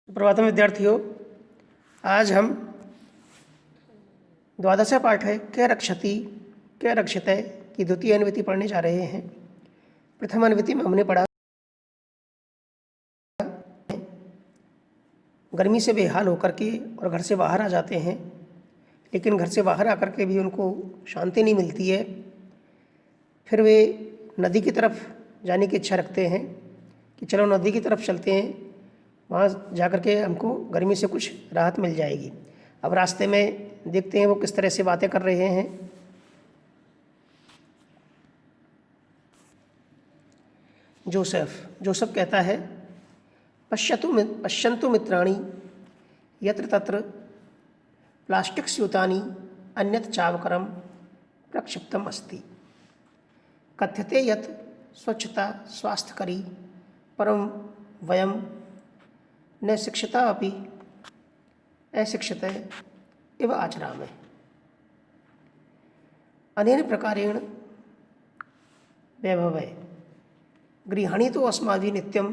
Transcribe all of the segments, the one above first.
प्रभातम विद्यार्थियों, आज हम द्वादश पाठ है क रक्षति क रक्षते की द्वितीय अनुवृत्ति पढ़ने जा रहे हैं। प्रथम अनुवृत्ति में हमने पढ़ा गर्मी से बेहाल होकर के और घर से बाहर आ जाते हैं, लेकिन घर से बाहर आकर के भी उनको शांति नहीं मिलती है। फिर वे नदी की तरफ जाने की इच्छा रखते हैं कि चलो नदी की तरफ चलते हैं, वहाँ जाकर के हमको गर्मी से कुछ राहत मिल जाएगी। अब रास्ते में देखते हैं वो किस तरह से बातें कर रहे हैं। जोसेफ कहता है, पश्यन्तु मित्राणि यत्र तत्र प्लास्टिक स्यूतानि अन्यत् चावकरं प्रक्षिप्तम् अस्ति। कथ्यते यत् स्वच्छता स्वास्थ्यकरी परं वयं न शिक्षता अपि अशिक्षते इव आचरामः। अनेन प्रकारेण वैभवे गृहाणि तो अस्माभिः नित्यं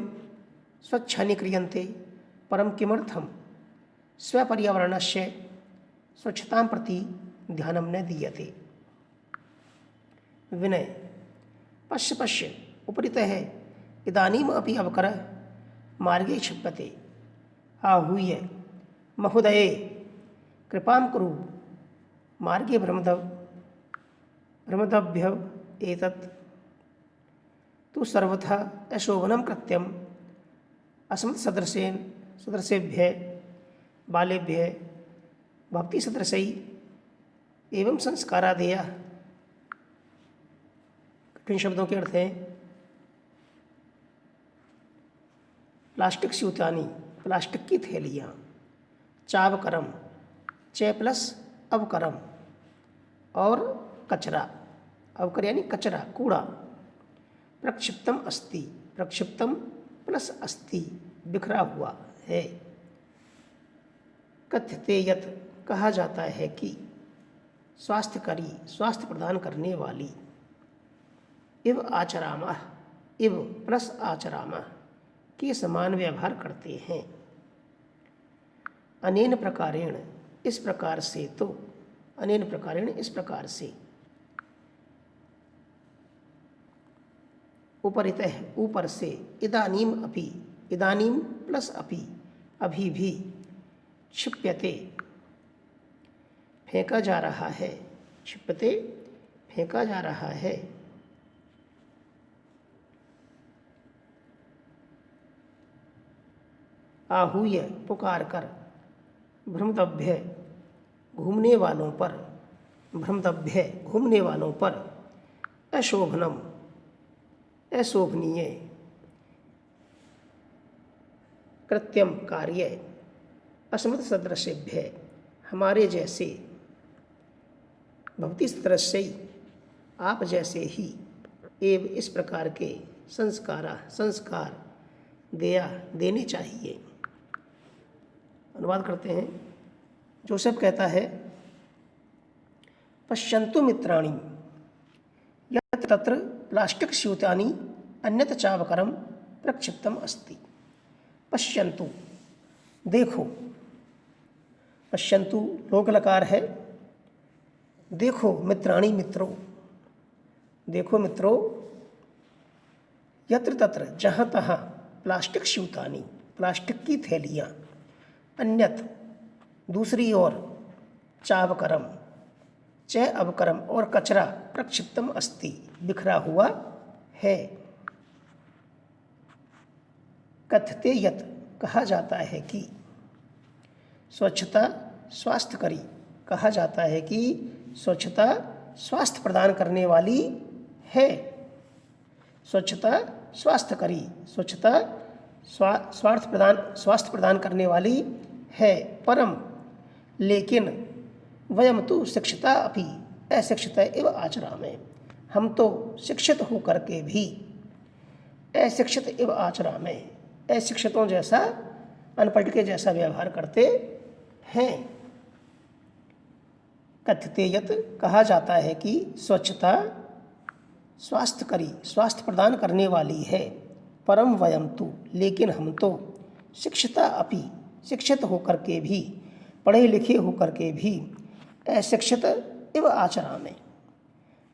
स्वच्छानि क्रियन्ते, परं किमर्थं स्वपर्यावरणस्य स्वच्छतां प्रति ध्यानं न दीयते। विनय पश्य उपरितः इदानीम् अपि अवकरः मार्गे क्षिप्यते। आहूय महोदये कृपां कुरु, मार्गे भ्रमदभ्य एतत् तु सर्वथा अशोभनं कृत्यम् अस्मत्सदृशेभ्यः बालेभ्यः भक्तिसदृशैः एवं संस्कारादेयः। कठिन शब्दों के अर्थ हैं प्लास्टिक स्यूतानी प्लास्टिक की थैलियाँ, चावकरम च प्लस अवकरम और कचरा, अवकर यानी कचरा कूड़ा, प्रक्षिप्तम अस्ति प्रक्षिप्तम प्लस अस्ति बिखरा हुआ है। कथ्यते यत् कहा जाता है कि स्वास्थ्यकरी स्वास्थ्य प्रदान करने वाली, इव आचरामः इव प्लस आचरामः के समान व्यवहार करते हैं। अनेन प्रकारेण इस प्रकार से, तो अनेन प्रकारेण इस प्रकार से, उपरितः ऊपर से, इदानीम अपि इदानीम प्लस अपि अभी भी, क्षिप्यते फेंका जा रहा है, क्षिप्यते फेंका जा रहा है। आहूय पुकार कर, भ्रमदभ्य घूमने वालों पर, भ्रमदभ्य घूमने वालों पर, अशोभनम अशोभनीय कृत्यम कार्य अस्मत् सदृशेभ्य हमारे जैसे, भक्ति सदृश आप जैसे ही, एव इस प्रकार के संस्कार देने चाहिए। अनुवाद करते हैं। जोसेफ कहता है, पश्यन्तु मित्राणि यत्र तत्र प्लास्टिक स्यूतानि अन्यत् चावकरं प्रक्षिप्तम् अस्ति। पश्यन्तु देखो, पश्यन्तु लोक लकार है, देखो मित्राणि मित्रों, देखो मित्रों, यत्र तत्र जहाँ तहाँ प्लास्टिक स्यूतानि प्लास्टिक की थैलियाँ, अन्यत दूसरी ओर, चावकरम च अवकरम और कचरा, प्रक्षिप्तम अस्ति बिखरा हुआ है। कथ्यते यत् कहा जाता है कि, स्वच्छता स्वास्थ्यकरी कहा जाता है कि स्वच्छता स्वास्थ्य प्रदान करने वाली है। स्वच्छता स्वास्थ्यकरी, स्वच्छता स्वास्थ्य प्रदान करने वाली है, परम लेकिन वयम तो शिक्षिता अपि अशिक्षित एव आचरामः, हम तो शिक्षित होकर के भी अशिक्षित एव आचरामः, अशिक्षितों जैसा, अनपढ़ के जैसा व्यवहार करते हैं। कथ्यते यत् कहा जाता है कि स्वच्छता स्वास्थ्यकरी स्वास्थ्य प्रदान करने वाली है, परम वयम तो लेकिन हम तो शिक्षिता अपि शिक्षित होकर के भी, पढ़े लिखे होकर के भी अशिक्षित इव आचरामि,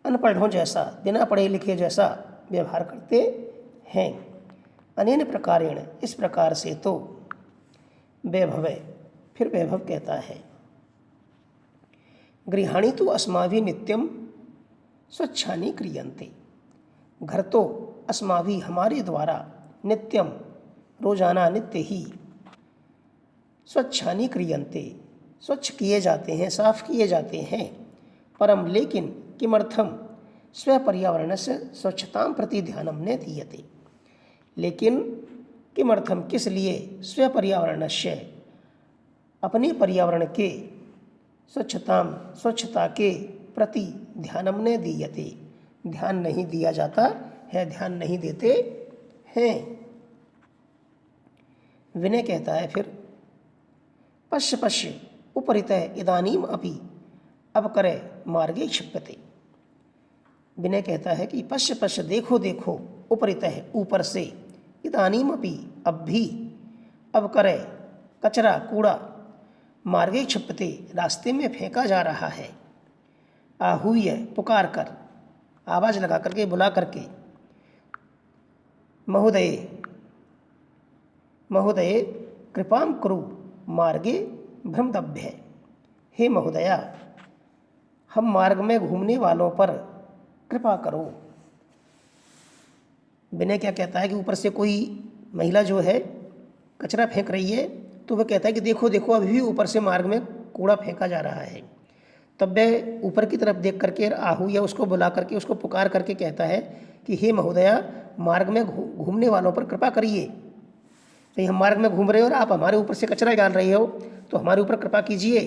अनपढ़ों जैसा, बिना पढ़े लिखे जैसा व्यवहार करते हैं। अनेन प्रकारेण, इस प्रकार से तो वैभवे, फिर वैभव कहता है, गृहाणि तो अस्माभिः नित्यम स्वच्छानि क्रियन्ते, घर तो अस्माभिः हमारे द्वारा नित्यम रोजाना नित्य ही स्वच्छानि क्रियन्ते स्वच्छ किए जाते हैं, साफ किए जाते हैं। परम लेकिन किमर्थम स्वपर्यावरणस्य स्वच्छतां प्रति ध्यानं न दीयते, लेकिन किमर्थम किस लिए स्वपर्यावरणस्य अपने पर्यावरण के स्वच्छता के प्रति ध्यानं न दीयते, ध्यान नहीं दिया जाता है, ध्यान नहीं देते हैं। विनय कहता है फिर, पश्य पश्य उपरितः इदानीम अपि अवकरे मार्गे क्षिप्यते। विनय कहता है कि पश्य पश्य, देखो देखो, उपरितः ऊपर से, इदानीम अपि अब भी, अवकरे कचरा कूड़ा, मार्गे क्षिप्यते रास्ते में फेंका जा रहा है। आहूय पुकार कर, आवाज लगा करके, बुला करके, महोदय महोदय कृपां कुरु मार्गे भ्रमदभ्य, हे महोदया हम मार्ग में घूमने वालों पर कृपा करो। विनय क्या कहता है कि ऊपर से कोई महिला जो है कचरा फेंक रही है, तो वह कहता है कि देखो देखो, अभी भी ऊपर से मार्ग में कूड़ा फेंका जा रहा है। तब वह ऊपर की तरफ देख करके आहू या उसको बुला करके, उसको पुकार करके कहता है कि हे महोदया मार्ग में घूमने वालों पर कृपा करिए। कहीं हम मार्ग में घूम रहे हो और आप हमारे ऊपर से कचरा डाल रहे हो, तो हमारे ऊपर कृपा कीजिए।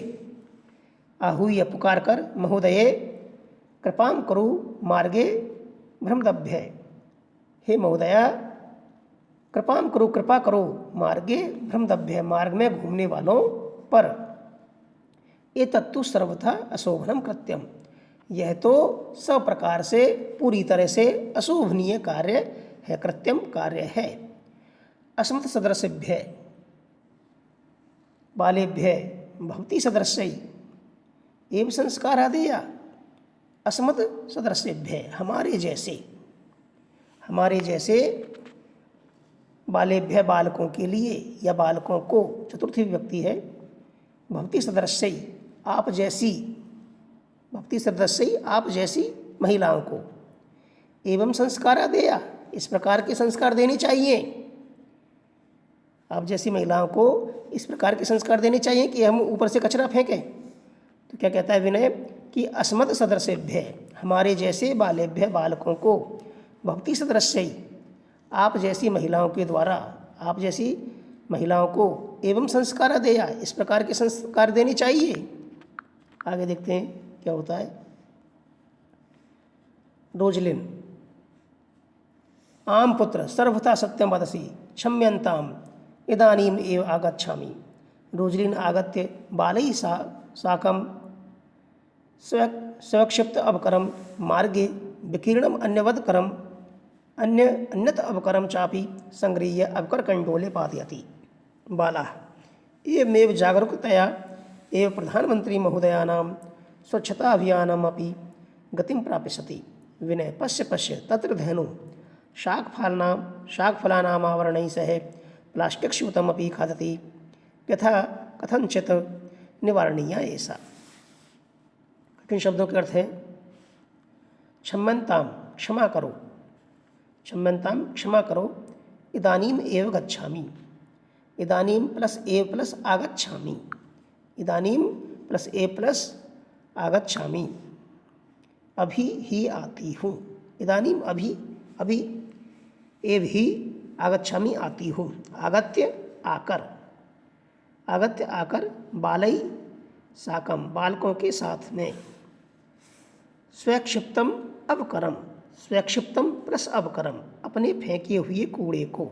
आहू या पुकार कर, महोदय कृपां करो मार्गे भ्रमदभ्य, हे महोदया कृपां करो, कृपा करो मार्गे भ्रमदभ्य, मार्ग में घूमने वालों पर। एतत्तु सर्वथा अशोभनम कृत्यम, यह तो सब प्रकार से पूरी तरह से अशोभनीय कार्य है, कृत्यम कार्य है। अस्मत् सदृशेभ्य बालेभ्य भवती सदृशै एवं संस्कारादेया, अस्मत् सदृशेभ्य हमारे जैसे बालेभ्य बालकों के लिए, या बालकों को, चतुर्थी विभक्ति है, भवती सदृशै आप जैसी, भक्ति सदृशै आप जैसी महिलाओं को, एवं संस्कारादेया इस प्रकार के संस्कार देने चाहिए। आप जैसी महिलाओं को इस प्रकार के संस्कार देने चाहिए कि हम ऊपर से कचरा फेंकें। तो क्या कहता है विनय कि अस्मत् सदृशेभ्य हमारे जैसे बालेभ्य बालकों को, भक्ति सदृशै आप जैसी महिलाओं के द्वारा, आप जैसी महिलाओं को, एवं संस्कार देया इस प्रकार के संस्कार देने चाहिए। आगे देखते हैं क्या होता है। रोजलिन, आम पुत्र सर्वथा सत्यम वदसि क्षम्यन्ताम इदानीम एव आगच्छामि। रोजलिन आगत्य बालैः साकं स्वक्षिप्त अवकरम मार्गे विकीर्णम अन्यत अवकरम चापि संगृह्य अवकरकण्डोले पातयति। बालाः एवमेव जागरूकतया एव प्रधानमंत्री महोदयानां स्वच्छता अभियानम् अपि गतिं प्राप्स्यति। विनय, पश्य पश्य तत्र धेनु शाकफलानाम् आवरणैः सह प्लास्टिक स्यूतमपि खादति, यथा कथंचित् निवारणीया एषा। कठिन शब्दों के अर्थ है, क्षम्यन्ताम क्षमा करो, क्षम्यन्ताम क्षमा करो, इदानीम एव गच्छामि, इदानीम प्लस एव प्लस आगच्छामि, इदानीम प्लस ए प्लस आगच्छामि, अभी ही आती हूँ, इदानीम अभी, अभी, एव ही आगच्छामि आती हूँ, आगत्य आकर, आगत्य आकर, बालई साकम बालकों के साथ में, स्वक्षिप्तम अवकरम, स्वक्षिप्तम प्लस अवकरम अपने फेंके हुए कूड़े को,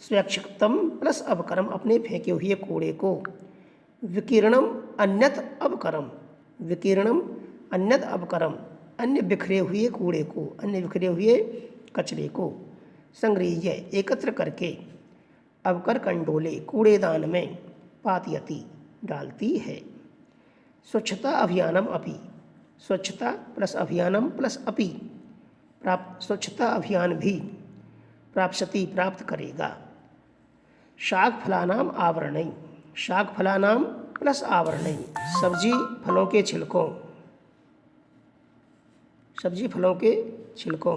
स्वक्षिप्तम प्लस अवकरम अपने फेंके हुए कूड़े को, विकीर्णम अन्यत अवकरम, विकीर्णम अन्यत अवकरम अन्य बिखरे हुए कूड़े को, अन्य बिखरे हुए कचरे को, संग्रह्य एकत्र करके, अवकर कंडोले कूड़ेदान में, पातयति डालती है। स्वच्छता अभियानम अपि, स्वच्छता प्लस अभियानम प्लस अपि, प्राप्त स्वच्छता अभियान भी, प्राप्स्यति प्राप्त करेगा। शाक फलानाम आवरणै, शाक फलानाम प्लस आवरणै, सब्जी फलों के छिलकों, सब्जी फलों के छिलकों।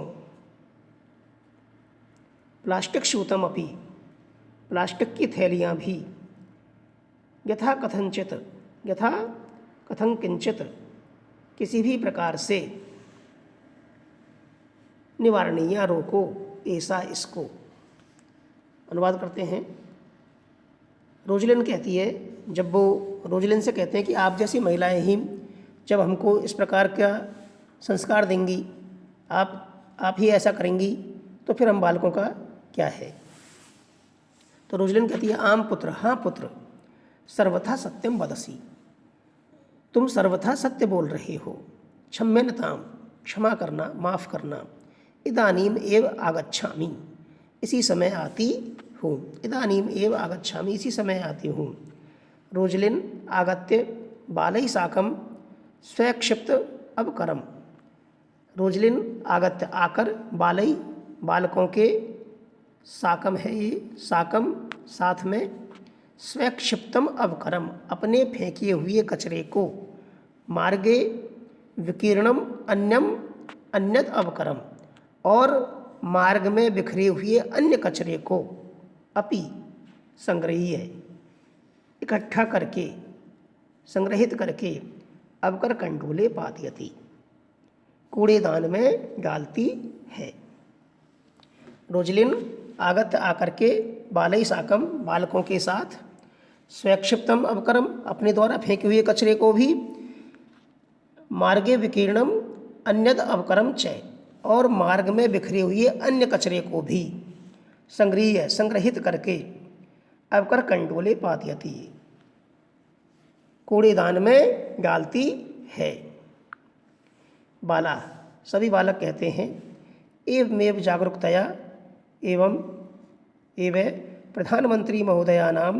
प्लास्टिक स्यूतम अपि, प्लास्टिक की थैलियाँ भी। यथा कथंचित, यथा कथं किंचित, किसी भी प्रकार से। निवारणीय रोको, ऐसा इसको। अनुवाद करते हैं। रोजलिन कहती है, जब वो रोजलिन से कहते हैं कि आप जैसी महिलाएं ही जब हमको इस प्रकार का संस्कार देंगी, आप ही ऐसा करेंगी, तो फिर हम बालकों का क्या है। तो रोजलिन कहती है, आम पुत्र, हाँ पुत्र, सर्वथा सत्यम वदसी, तुम सर्वथा सत्य बोल रहे हो। क्षम्यनताम, क्षमा करना, माफ़ करना। इदानीम एव आगच्छामि, इसी समय आती हूँ। इदानीम एव आगच्छामि, इसी समय आती हूँ। रोजलिन आगत्य बालैः साकं स्वक्षिप्त अवकरम। रोजलिन आगत्य आकर, बालैः बालकों के, साकम है ये, साकम साथ में, स्वक्षिप्तम अवकरम अपने फेंके हुए कचरे को, मार्गे विकीर्णम अन्यम अन्यत अवकरम और मार्ग में बिखरे हुए अन्य कचरे को, अपि संग्रही है, इकट्ठा करके, संग्रहित करके, अवकर कंडोले पातयति, कूड़ेदान में डालती है। रोजलिन आगत आकर के, बालई साकम बालकों के साथ, स्वक्षिप्तम अवकरम अपने द्वारा फेंके हुए कचरे को भी, मार्गे विकीर्णम अन्यद अवकरम च और मार्ग में बिखरे हुए अन्य कचरे को भी, संग्रह संग्रहित करके, अवकर कंडोले पातयति कूड़ेदान में डालती है। बाला, सभी बालक कहते हैं, एवमेव जागरूकतया एवं प्रधानमंत्री महोदयानां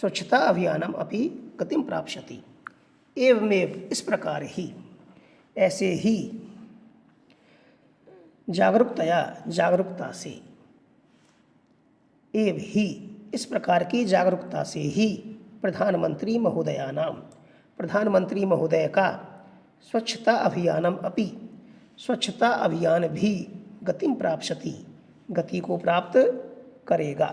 स्वच्छता अभियानम अपि गतिम प्राप्स्यति। एवमेव, इस प्रकार ही, ऐसे ही, जागरूकतया जागरूकता से, एव ही इस प्रकार की जागरूकता से ही, प्रधानमंत्री महोदयानां प्रधानमंत्री महोदय का, स्वच्छता अभियानम अपि स्वच्छता अभियान भी, गतिम प्राप्स्यति गति को प्राप्त करेगा।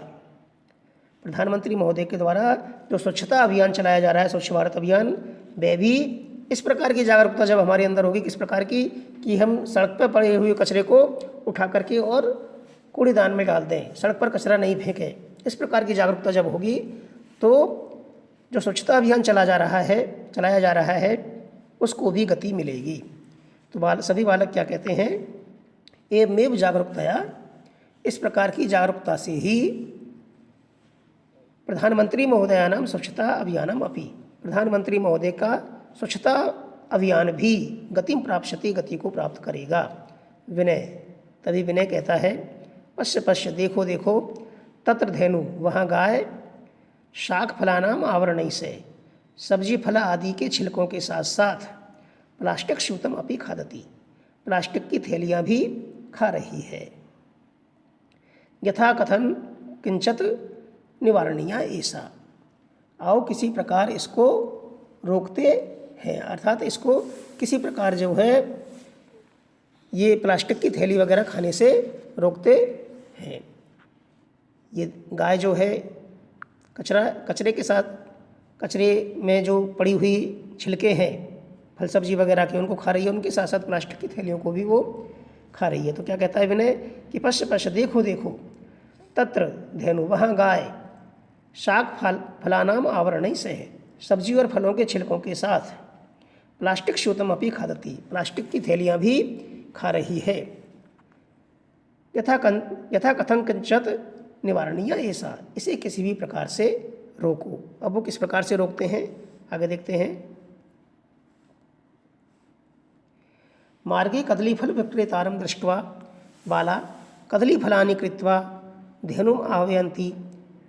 प्रधानमंत्री महोदय के द्वारा जो स्वच्छता अभियान चलाया जा रहा है, स्वच्छ भारत अभियान, वह भी इस प्रकार की जागरूकता जब हमारे अंदर होगी, किस प्रकार की, कि हम सड़क पर पड़े हुए कचरे को उठा करके और कूड़ेदान में डाल दें, सड़क पर कचरा नहीं फेंकें। इस प्रकार की जागरूकता जब होगी तो जो स्वच्छता अभियान चलाया जा रहा है उसको भी गति मिलेगी। तो सभी बालक क्या कहते हैं, एवमेव जागरूकतया, इस प्रकार की जागरूकता से ही, प्रधानमंत्री महोदयानां स्वच्छता अभियानम अपि प्रधानमंत्री महोदय का स्वच्छता अभियान भी, गतिम प्राप्स्यति गति को प्राप्त करेगा। विनय, तभी विनय कहता है, पश्य पश्य देखो देखो, तत्र धेनु वहाँ गाय, शाक फलानाम आवरणै से सब्जी फला आदि के छिलकों के साथ साथ, प्लास्टिक स्यूतम अपि खादति प्लास्टिक की थैलियाँ भी खा रही है। यथा कथन किंचित निवारणीय ऐसा, आओ किसी प्रकार इसको रोकते हैं, अर्थात इसको किसी प्रकार जो है ये प्लास्टिक की थैली वगैरह खाने से रोकते हैं। ये गाय जो है कचरे के साथ, कचरे में जो पड़ी हुई छिलके हैं फल सब्जी वगैरह के, उनको खा रही है, उनके साथ साथ प्लास्टिक की थैलियों को भी वो खा रही है। तो क्या कहता है विनय कि पश्य पश्य देखो देखो, तत्र धेनु वहाँ गाय, शाक फलानाम आवरणै से सब्जी और फलों के छिलकों के साथ, प्लास्टिक स्यूतम अपि खादति प्लास्टिक की थैलियाँ भी खा रही है। यथा कथं किंचित निवारणीय ऐसा, इसे किसी भी प्रकार से रोको। अब वो किस प्रकार से रोकते हैं, आगे देखते हैं। मार्गे कदलीफल विक्रेतारं दृष्ट्वा बाला कदलीफलानि कृत्वा धेनुम् आह्वयन्ति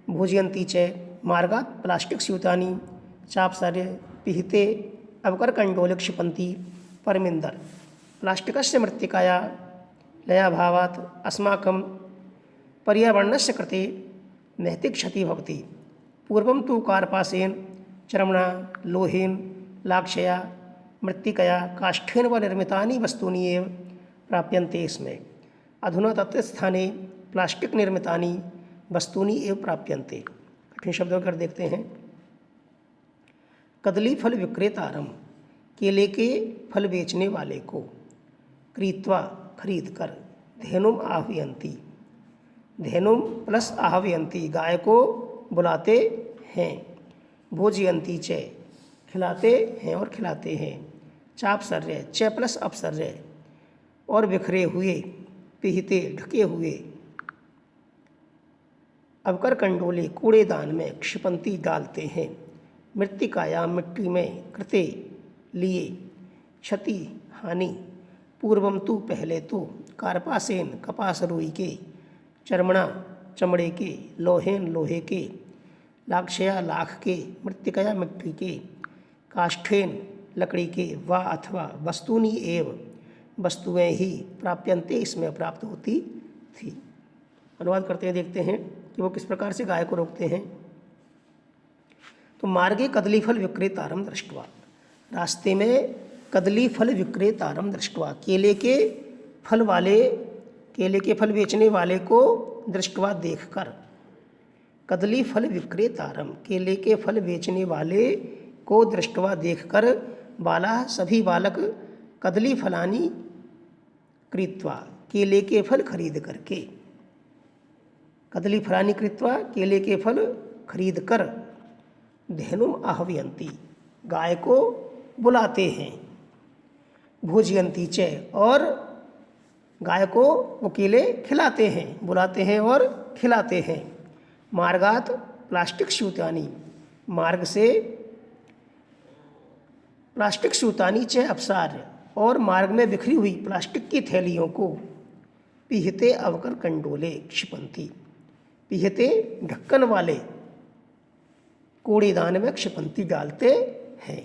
भोजयन्ति च मार्गात् प्लास्टिक स्यूतानि चापसर्य पिहिते अवकरकण्डोले क्षिपन्ति परमिन्दर। प्लास्टिकस्य मृत्तिकाया लयाभावात् अस्माकं पर्यावरणस्य कृते महती क्षतिः भवति। पूर्वं तु कार्पासेन चर्मणा लोहेन लाक्षया मृत्तिकया काष्ठेन व निर्मितानि वस्तूनि एव प्राप्यन्ते स्म। अधुना तत्र स्थाने प्लास्टिक निर्मितानि वस्तूनि एव प्राप्यन्ते। कठिन शब्दों कर देखते हैं। कदली फल विक्रेतारम, केले के फल बेचने वाले को, क्रीत्वा खरीद कर, धेनुम आह्वयन्ति, धेनुम प्लस आह्वयन्ति गाय को बुलाते हैं, भोजयन्ति च खिलाते हैं और खिलाते हैं, चापसर्य च प्लस अपसर्य और बिखरे हुए, पिहिते ढके हुए, अवकर कंडोले कूड़ेदान में क्षिपंती डालते हैं, मृत्तिकायाम मिट्टी में कृते लिए क्षति हानि, पूर्वम तु पहले तो, कार्पासेन कपास रुई के, चर्मणा चमड़े के, लोहेन लोहे के, लाक्षया लाख के, मृत्तिकया मिट्टी के, काष्ठेन लकड़ी के, व अथवा वस्तूनि एव वस्तुएं ही प्राप्यन्ते इसमें प्राप्त होती थी। अनुवाद करते हैं, देखते हैं कि वो किस प्रकार से गाय को रोकते हैं। तो मार्गे कदली फल विक्रेतारम दृष्टवा, रास्ते में कदली फल विक्रेतारम दृष्टवा, केले के फल बेचने वाले को दृष्टवा देखकर, कदली फल विक्रेतारम, केले के फल बेचने वाले को दृष्टवा देखकर, बाला सभी बालक कदली फलानी कृत्वा, केले के फल खरीद करके, कदली फलानी कृत्वा केले के फल खरीद कर, धेनुम आह्वयन्ति गाय को बुलाते हैं, भोजयन्ति च और गाय को वो केले खिलाते हैं, बुलाते हैं और खिलाते हैं। मार्गात प्लास्टिक स्यूतानि, मार्ग से प्लास्टिक स्यूतानि च अपसार्य और मार्ग में बिखरी हुई प्लास्टिक की थैलियों को, पिहिते अवकर कंडोले क्षिपंती, पिहिते ढक्कन वाले कूड़ेदान में क्षिपंती डालते हैं।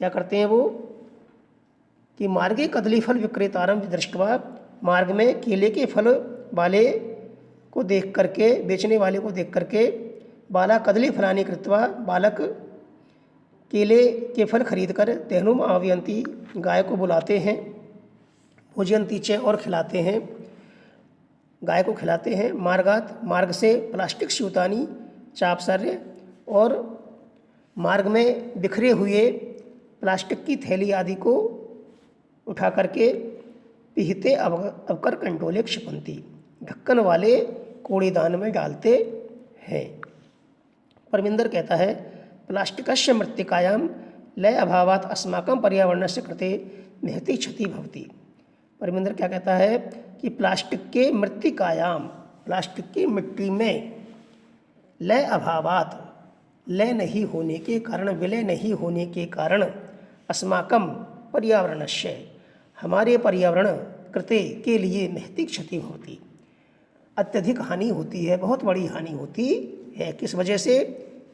क्या करते हैं वो कि मार्गे कदली फल विक्रेतारम दृष्टवा, मार्ग में केले के फल वाले को देख करके, बेचने वाले को देख करके, बाला कदली फलानी कृत्वा, बालक केले के फल खरीद कर, धेनुम आह्वयन्ति गाय को बुलाते हैं, भोजयन्ति च और खिलाते हैं, गाय को खिलाते हैं। मार्गात मार्ग से प्लास्टिक स्यूतानि चापसर्य और मार्ग में बिखरे हुए प्लास्टिक की थैली आदि को उठा करके, पिहिते अवकर कंडोले क्षिपंती ढक्कन वाले कूड़ेदान में डालते हैं। परमिंदर कहता है प्लास्टिकस्य मृत्तिकायां लय अभावात् अस्माकं पर्यावरणस्य कृते महती क्षति भवति। परमिंदर क्या कहता है कि प्लास्टिक के मृत्तिकायां, प्लास्टिक की मिट्टी में लय अभावात्, लय नहीं होने के कारण, विलय नहीं होने के कारण, अस्माकं पर्यावरणस्य हमारे पर्यावरण कृते के लिए महती क्षति होती, अत्यधिक हानि होती है, बहुत बड़ी हानि होती है। किस वजह से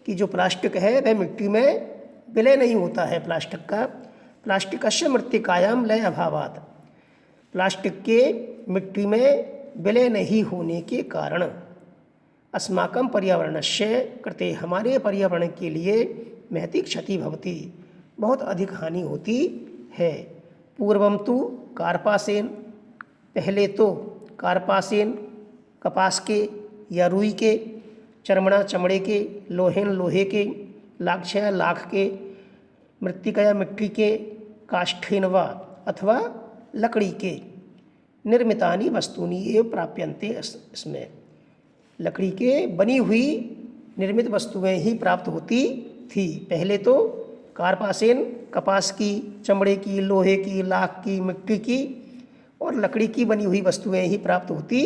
कि जो प्लास्टिक है वह मिट्टी में विलय नहीं होता है। प्लास्टिक का प्लास्टिकस्य मृत्तिकायां लय अभावात्, प्लास्टिक के मिट्टी में विलय नहीं होने के कारण, अस्माकं पर्यावरणस्य कृते हमारे पर्यावरण के लिए महती क्षति भवति, बहुत अधिक हानि होती है। पूर्वम तु कार्पासेन, पहले तो कार्पासेन कपास के या रुई के, चर्मणा चमड़े के, लोहेन लोहे के, लाक्षया लाख के, मृत्तिकया मिट्टी के, काष्ठेन वा अथवा लकड़ी के, निर्मितानि वस्तूनि एव प्राप्यन्ते इसमें, लकड़ी के बनी हुई निर्मित वस्तुएं ही प्राप्त होती थी। पहले तो कार्पासेन कपास की, चमड़े की, लोहे की, लाख की, मिट्टी की और लकड़ी की बनी हुई वस्तुएं ही प्राप्त होती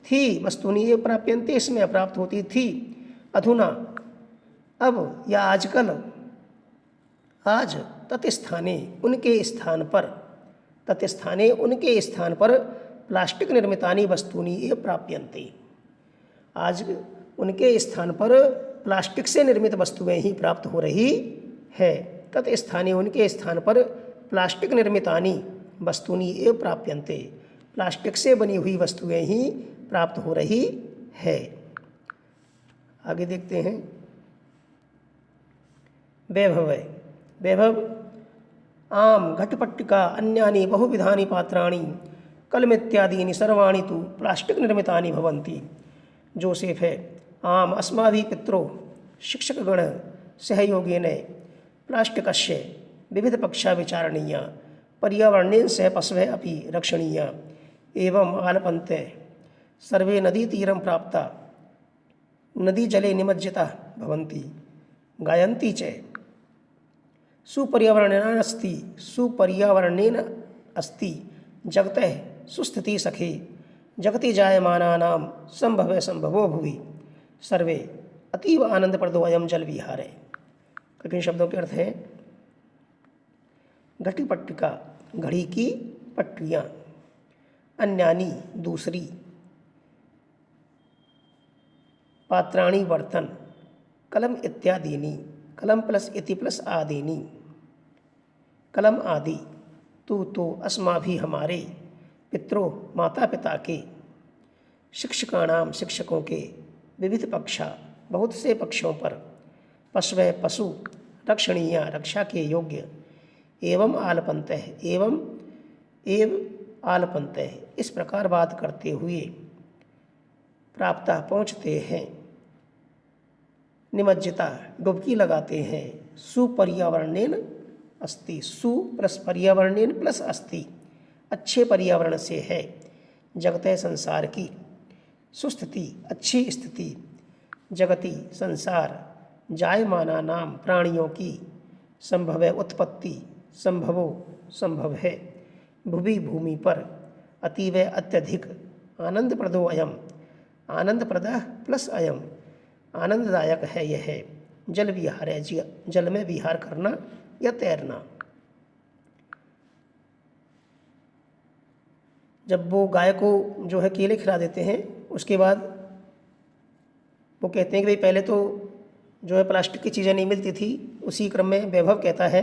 थी। वस्तूनि एव प्राप्यन्ते इसमें प्राप्त होती थी। अधुना अब या आजकल, आज तत्स्थाने उनके स्थान पर, तत्स्थाने उनके स्थान पर प्लास्टिक निर्मितानि वस्तूनि एव प्राप्यन्ते, आज उनके स्थान पर प्लास्टिक से निर्मित वस्तुएं ही प्राप्त हो रही है। तत्स्थाने उनके स्थान पर प्लास्टिक निर्मितानि वस्तूनि एव प्राप्यन्ते, प्लास्टिक से बनी हुई वस्तुएं ही प्राप्त हो रही है। आगे देखते हैं। वैभव। वैभव आम घटपट्टिका अन्यानि बहुविधानि पात्राणि कलमित्यादीनि सर्वाणि तु प्लास्टिक निर्मितानि भवन्ति। जोसेफ है। आम अस्माभिः पित्रो शिक्षकगण सहयोगेन प्लास्टिकस्य विविधपक्षा विचारणीया पर्यावरणेन सह पशवः अपि रक्षणीया एवं आलपन्ते सर्वे नदीतीरं प्राप्ता नदीजले निमज्जिताः भवन्ति गायन्ति च सुपर्यावरणेन अस्ति जगतः सुस्थितिः सखे जगति जायमानानां संभवो भुवि सर्वे अतीव आनंदप्रदो अयं जल विहार है। कठिन शब्दों के अर्थ है। घटी पट्टिका घड़ी की पट्टियाँ, अन्यानी दूसरी, पात्राणी बर्तन, कलम इत्यादीनि कलम प्लस इति प्लस आदीनि कलम आदि, तू तो अस्माभि हमारे, पितरो माता पिता के, शिक्षकाणाम शिक्षकों के, विविध पक्षा बहुत से पक्षों पर, पशवः पशु, रक्षणीय रक्षा के योग्य, एवं आलपन्तः एव आलपन्तः इस प्रकार बात करते हुए प्राप्ता पहुँचते हैं, निमज्जिता डुबकी लगाते हैं, सुपर्यावरणेन अस्ति सु प्लस पर्यावरणेन प्लस अस्ति अच्छे पर्यावरण से है, जगत संसार की, सुस्थिति अच्छी स्थिति, जगति संसार, जायमाना नाम प्राणियों की, संभव है उत्पत्ति, संभवो संभव है, भुवि भूमि पर, अतीव अत्यधिक, आनंदप्रदो अयम आनंदप्रद प्लस अयम आनंददायक है यह, जल विहार है जल में विहार करना या तैरना। जब वो गाय को जो है केले खिला देते हैं उसके बाद वो कहते हैं कि भाई पहले तो जो है प्लास्टिक की चीज़ें नहीं मिलती थी। उसी क्रम में वैभव कहता है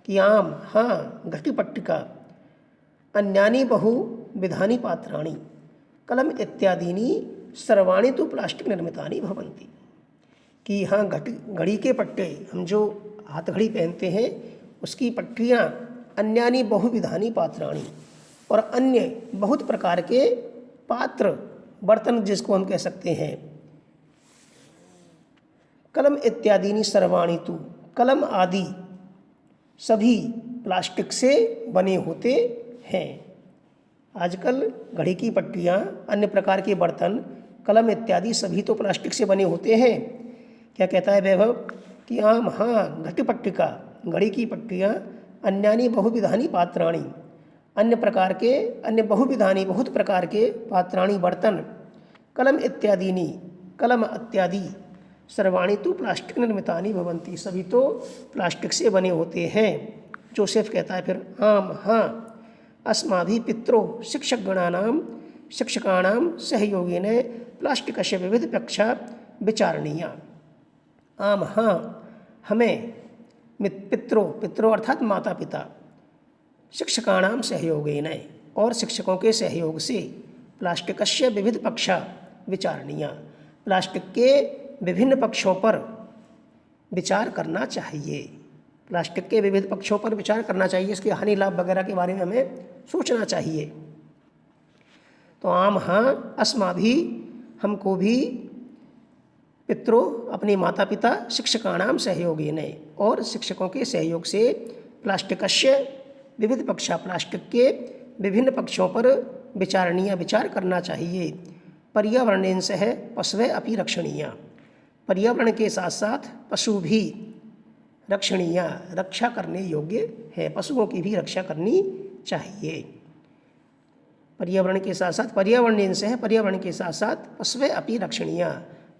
कि आम हाँ घटी पट्टिका अन्यानी बहु विधानी पात्राणी कलम इत्यादीनि सर्वाणी तो प्लास्टिक निर्मितानि भवन्ति। कि हाँ घड़ी के पट्टे, हम जो हाथ घड़ी पहनते हैं उसकी पट्टियाँ, अन्यानी बहुविधानी पात्राणी और अन्य बहुत प्रकार के पात्र बर्तन जिसको हम कह सकते हैं, कलम इत्यादीनि सर्वाणी तु कलम आदि सभी प्लास्टिक से बने होते हैं। आजकल घड़ी की पट्टियाँ, अन्य प्रकार के बर्तन, कलम इत्यादि सभी तो प्लास्टिक से बने होते हैं। क्या कहता है वैभव कि आम हाँ घटी पट्टिका घड़ी की पट्टियाँ, अन्यानी बहुविधानी पात्राणी अन्य प्रकार के अन्य बहुविधानी बहुत प्रकार के पात्राणी बर्तन, कलम इत्यादीनि कलम इत्यादि, सर्वाणी तो प्लास्टिक निर्मितानि भवन्ति सभी तो प्लास्टिक से बने होते हैं। जोसेफ कहता है फिर आम हाँ अस्माभि पित्रो शिक्षकाणां सहयोगेन प्लास्टिकस्य विविध पक्षा विचारणीया। आम हाँ हमें पित्रो अर्थात माता पिता, शिक्षकाणां सहयोगेन और शिक्षकों के सहयोग से, प्लास्टिकस्य विविध पक्षा विचारणीया प्लास्टिक के विभिन्न पक्षों पर विचार करना चाहिए। प्लास्टिक के विविध पक्षों पर विचार करना चाहिए, इसके हानि लाभ वगैरह के बारे में हमें सोचना चाहिए। तो आम हाँ अस्माभि हमको भी, पितरों अपने माता पिता, शिक्षकाणाम सहयोगेन और शिक्षकों के सहयोग से, प्लास्टिकस्य विविध पक्षा प्लास्टिक के विभिन्न पक्षों पर विचारणीय विचार करना चाहिए। पर्यावरणेन सह पशवः अपि रक्षणीया पर्यावरण के साथ साथ पशु भी रक्षणीय रक्षा करने योग्य है, पशुओं की भी रक्षा करनी चाहिए। पर्यावरण के साथ साथ पर्यावरणेन सह पर्यावरण के साथ साथ पशवः अपि रक्षणीय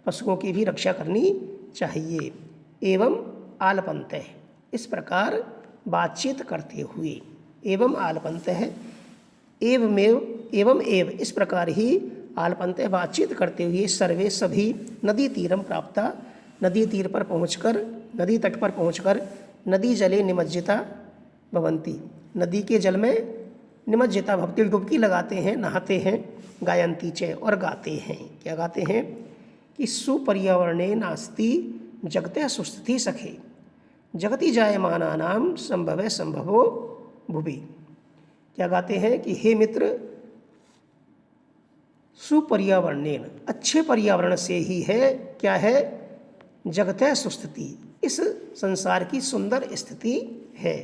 पशुओं की भी रक्षा करनी चाहिए। एवं आलपन्तः इस प्रकार बातचीत करते हुए, एवं आलपन्तः एवमेव इस प्रकार ही आलपनते बातचीत करते हुए सर्वे सभी नदी तीरम प्राप्ता, नदी तीर पर पहुंचकर, नदी तट पर पहुंचकर नदी जले निमज्जिता भवंती, नदी के जल में निमज्जिता भवती, डुबकी लगाते हैं, नहाते हैं, गायंती च और गाते हैं। क्या गाते हैं कि सुपर्यावरणे नास्ति जगते सुस्थिति सखे, जगति जायमानानाम संभवे संभवो भुवि। क्या गाते हैं कि हे मित्र, सुपर्यावरणेन अच्छे पर्यावरण से ही है, क्या है, जगते सुस्थिति, इस संसार की सुंदर स्थिति है।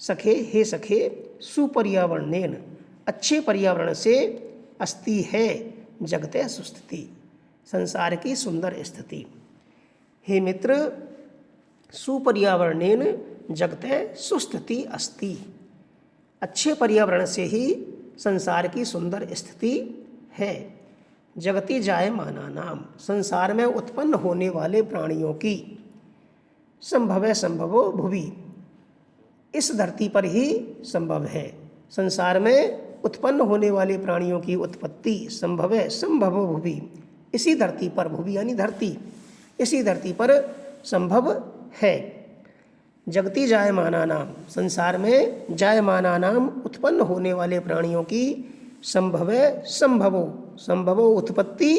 सखे, हे सखे, सुपर्यावरणेन अच्छे पर्यावरण से, अस्ति है, जगते सुस्थिति, संसार की सुंदर स्थिति। हे मित्र, सुपर्यावरणेन जगते सुस्थिति अस्ति, अच्छे पर्यावरण से ही संसार की सुंदर स्थिति है। जगति जायमाना नाम, संसार में उत्पन्न होने वाले प्राणियों की, संभव है संभवो भुवि, इस धरती पर ही संभव है। संसार में उत्पन्न होने वाले प्राणियों की उत्पत्ति संभव है संभवो भुवि, इसी धरती पर, भुवि यानी धरती, इसी धरती पर संभव है। जगति जायमाना नाम, संसार में जायमाना नाम उत्पन्न होने वाले प्राणियों की, संभव है संभवो, संभवो उत्पत्ति,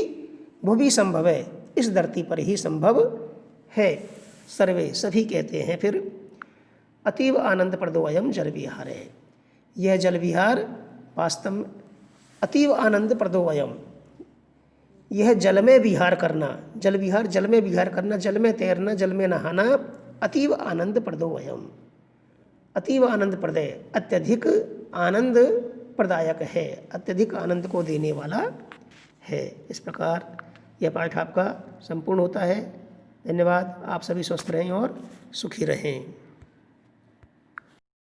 भुवि संभव है, इस धरती पर ही संभव है। सर्वे सभी कहते हैं फिर, अतीव आनंद प्रदो अयम जल विहार है, यह जल विहार वास्तव में अतीव आनंद प्रदो अयम, यह जल में विहार करना, जल विहार, जल में विहार करना, जल में तैरना, जल में नहाना, अतीव आनंद प्रदो अयम, अतीव आनंद प्रदय, अत्यधिक आनंद प्रदायक है, अत्यधिक आनंद को देने वाला है। इस प्रकार यह पाठ आपका संपूर्ण होता है। धन्यवाद। आप सभी स्वस्थ रहें और सुखी रहें।